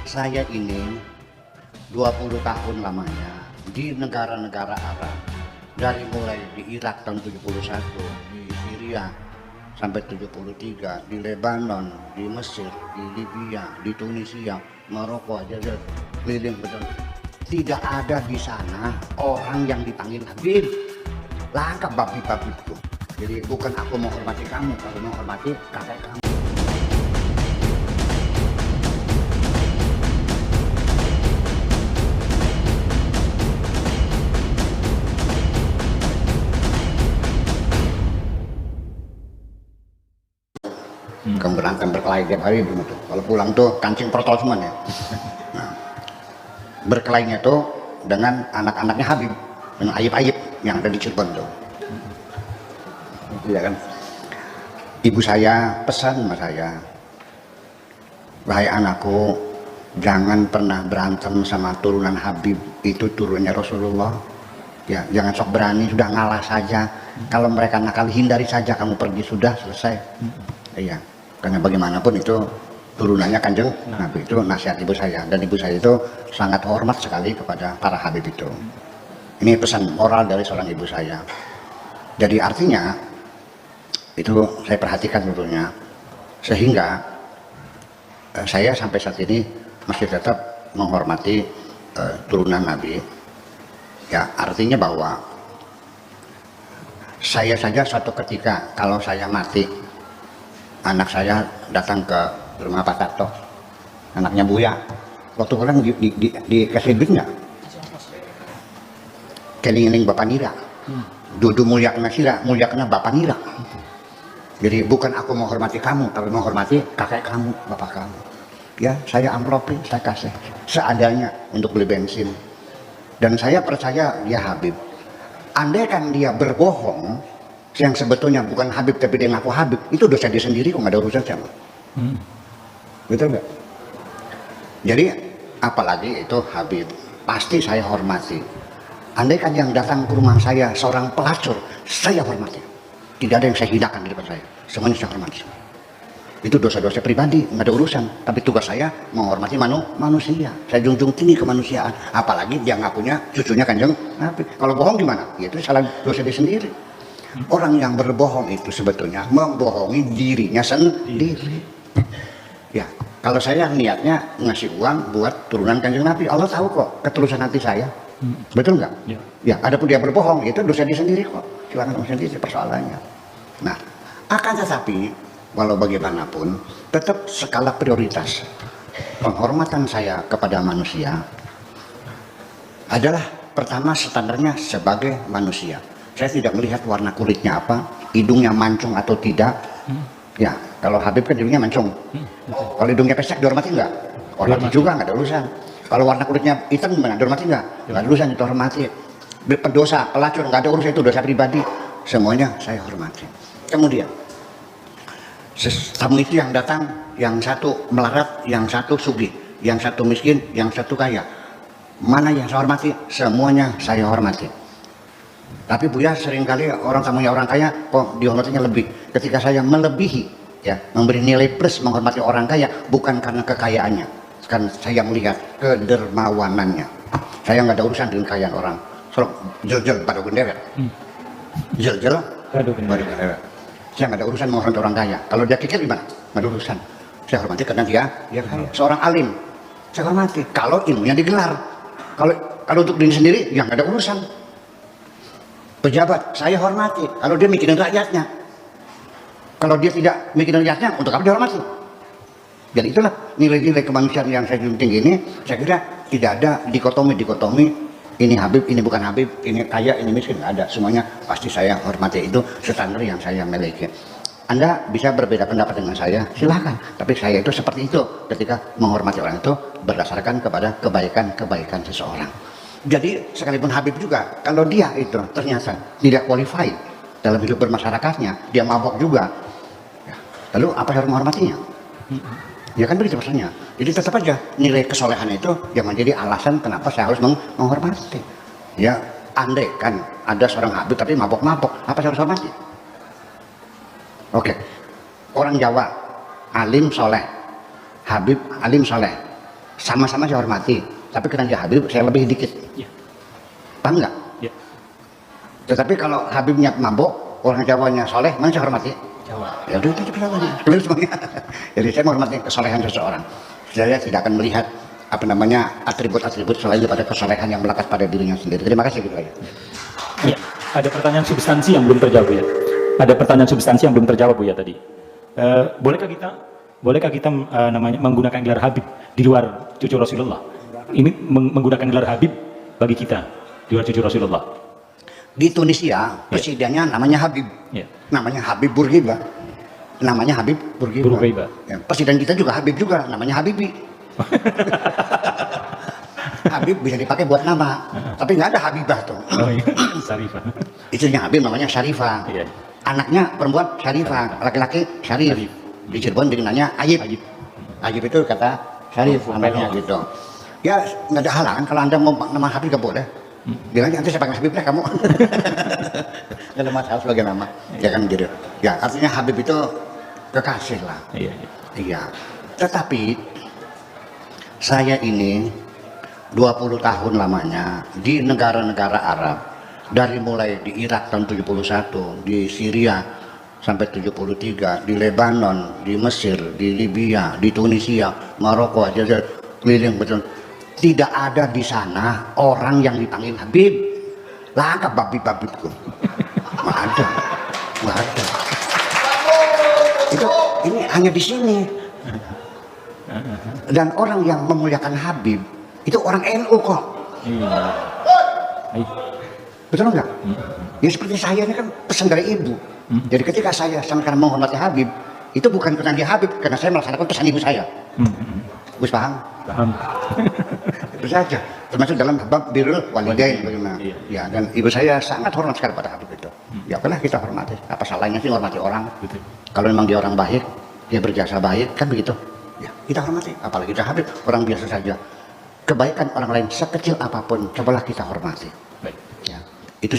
Saya ini 20 tahun lamanya di negara-negara Arab. Dari mulai di Irak tahun 71, di Syria sampai 73, di Lebanon, di Mesir, di Libya, di Tunisia, Maroko, Aljazair, keliling betul. Tidak ada di sana orang yang dipanggil Habib. Lengkap babi-babi itu. Jadi bukan aku menghormati kamu, tapi menghormati kakek kamu. Kamu berantem berkelahi tiap hari begitu. Kalau pulang tuh kancing protol semua ya. Nah, berkelainya tuh dengan anak-anaknya Habib, dengan Ayib-Ayib yang ada di Cirebon tuh. Iya kan? Ibu saya pesan sama saya, wahai anakku, jangan pernah berantem sama turunan Habib, itu turunnya Rasulullah. Ya, jangan sok berani, sudah ngalah saja. Kalau mereka nakal, hindari saja, kamu pergi, sudah selesai. Iya. Karena bagaimanapun itu turunannya Kanjeng Nabi, itu nasihat ibu saya, dan ibu saya itu sangat hormat sekali kepada para Habib itu. Ini pesan moral dari seorang ibu saya. Jadi artinya itu saya perhatikan tentunya, sehingga saya sampai saat ini masih tetap menghormati turunan Nabi. Ya, artinya bahwa saya saja suatu ketika kalau saya mati, anak saya datang ke rumah Pak Tato, anaknya Buya, waktu orang dikasih duitnya keling-keling Bapak Nira, dudu mulia kena sila, mulia kena Bapak Nira. Jadi bukan aku menghormati kamu, tapi menghormati kakek kamu, bapak kamu. Ya, saya amplopin, saya kasih seadanya untuk beli bensin. Dan saya percaya dia Habib. Andai kan dia berbohong, yang sebetulnya bukan Habib tapi dia ngaku Habib, itu dosa dia sendiri kok, nggak ada urusan sama. Betul nggak? Jadi apalagi itu Habib, pasti saya hormati. Andai kan yang datang ke rumah saya seorang pelacur, saya hormati. Tidak ada yang saya hinakan di depan saya, semuanya saya hormati. Itu dosa-dosa pribadi, nggak ada urusan. Tapi tugas saya menghormati manusia. Saya junjung tinggi kemanusiaan. Apalagi dia ngakunya cucunya Kanjeng Nabi. Kalau bohong gimana? Ya itu salah, dosa dia sendiri. Orang yang berbohong itu sebetulnya membohongi dirinya sendiri. Ya, kalau saya niatnya ngasih uang buat turunan Kanjeng Nabi, Allah tahu kok ketulusan hati saya. Betul nggak? Ya. Ya, adapun dia berbohong itu dosa dia sendiri kok. Silakan sendiri persoalannya. Nah, akan tetapi walau bagaimanapun tetap skala prioritas penghormatan saya kepada manusia adalah pertama standarnya sebagai manusia. Saya tidak melihat warna kulitnya apa, hidungnya mancung atau tidak. Ya, kalau Habib kan hidungnya mancung. Kalau hidungnya pesek dihormati enggak? Hormati juga, enggak ada urusan. Kalau warna kulitnya hitam gimana? Dihormati enggak? Enggak ada urusan, itu hormati. Pendosa, pelacur, enggak ada urusan, itu dosa pribadi. Semuanya saya hormati. Kemudian tamu itu yang datang, yang satu melarat, yang satu sugih, yang satu miskin, yang satu kaya. Mana yang saya hormati? Semuanya saya hormati. Tapi Buya seringkali orang tamunya orang kaya kok dihormatinya lebih. Ketika saya melebihi, ya, memberi nilai plus menghormati orang kaya bukan karena kekayaannya, kan saya melihat kedermawanannya. Saya nggak ada urusan dengan kekayaan orang. Soalnya jel-jel pada genderet, jel-jel pada genderet. Saya nggak ada urusan menghormati orang kaya. Kalau dia kikir gimana? Nggak ada urusan. Saya hormati karena dia kaya. Seorang alim, saya hormati. Kalau ilmunya digelar, kalau untuk diri sendiri, ya nggak ada urusan. Pejabat, saya hormati. Kalau dia mikirin rakyatnya. Kalau dia tidak mikirin rakyatnya, untuk apa dihormati? Jadi itulah nilai-nilai kemanusiaan yang saya junjung tinggi ini. Saya kira tidak ada dikotomi. Ini Habib, ini bukan Habib, ini kaya, ini miskin. Nggak ada. Semuanya pasti saya hormati. Itu standar yang saya miliki. Anda bisa berbeda pendapat dengan saya, silahkan. Tapi saya itu seperti itu ketika menghormati orang itu berdasarkan kepada kebaikan seseorang. Jadi sekalipun Habib juga, kalau dia itu ternyata tidak qualified dalam hidup bermasyarakatnya, dia mabok juga, ya, lalu apa harus menghormatinya? Ya kan begitu maksudnya. Jadi tetap aja nilai kesolehan itu yang menjadi alasan kenapa saya harus menghormati. Ya, andai kan ada seorang Habib tapi mabok-mabok, apa saya harus hormati? Oke, orang Jawa alim soleh, Habib alim soleh, sama-sama saya hormati, tapi karena dia Habib saya lebih dikit. Ya. Paham nggak? Ya. Tetapi kalau Habibnya mabok, orang Jawanya soleh, mana saya hormati? Jawa. Ya udah itu kenapa clear semuanya. Jadi saya menghormati kesolehan seseorang. Saya tidak akan melihat apa namanya atribut-atribut selain daripada kesolehan yang melekat pada dirinya sendiri. Terima kasih gitu aja. Ya, ada pertanyaan substansi yang belum terjawab ya. Ada pertanyaan substansi yang belum terjawab Bu ya tadi. Bolehkah kita namanya menggunakan gelar Habib di luar cucu Rasulullah? Ini menggunakan gelar Habib bagi kita di luar cucu Rasulullah. Di Tunisia presidennya namanya Habib, namanya Habib Bourguiba, namanya Habib Bourguiba. Ya, presiden kita juga Habib juga, namanya Habibi. Habib bisa dipakai buat nama, tapi nggak ada Habibah tuh. Oh, iya. Syarifah. Istrinya Habib namanya Syarifah, anaknya perempuan Syarifah, laki-laki Syarif. Di Cirebon jadi nanya Ayib. Ayib itu kata Syarif namanya gitu. Ya nggak ada halangan kalau anda mau nama Habib nggak boleh. Bilang nanti saya panggil Habib lah kamu. Nggak ada masalah sebagai nama. Ya kan gitu. Ya artinya Habib itu kekasih lah. Iya. Tetapi saya ini 20 tahun lamanya di negara-negara Arab, dari mulai di Irak tahun 71, di Syria sampai 73, di Lebanon, di Mesir, di Libya, di Tunisia, Maroko, Aljazair, keliling betul. Tidak ada di sana orang yang dipanggil Habib. Lengkap babi-babibku. Nggak ada. Itu ini hanya di sini. Dan orang yang memuliakan Habib itu orang NU kok. Betul nggak? Ya seperti saya ini kan pesan dari ibu. Jadi ketika saya sangat menghormati Habib, itu bukan karena dia Habib, karena saya melaksanakan pesan ibu saya. Gus paham? Paham. Itu saja. Termasuk dalam bab birrul walidain bagaimana. Ya, dan ibu saya sangat hormat sekali pada Habib itu. Ya karena kita hormati. Apa salahnya sih hormati orang? Betul. Kalau memang dia orang baik, dia berjasa baik, kan begitu. Ya, kita hormati. Apalagi kita Habib, orang biasa saja. Kebaikan orang lain sekecil apapun, cobalah kita hormati. Baik. Ya, itu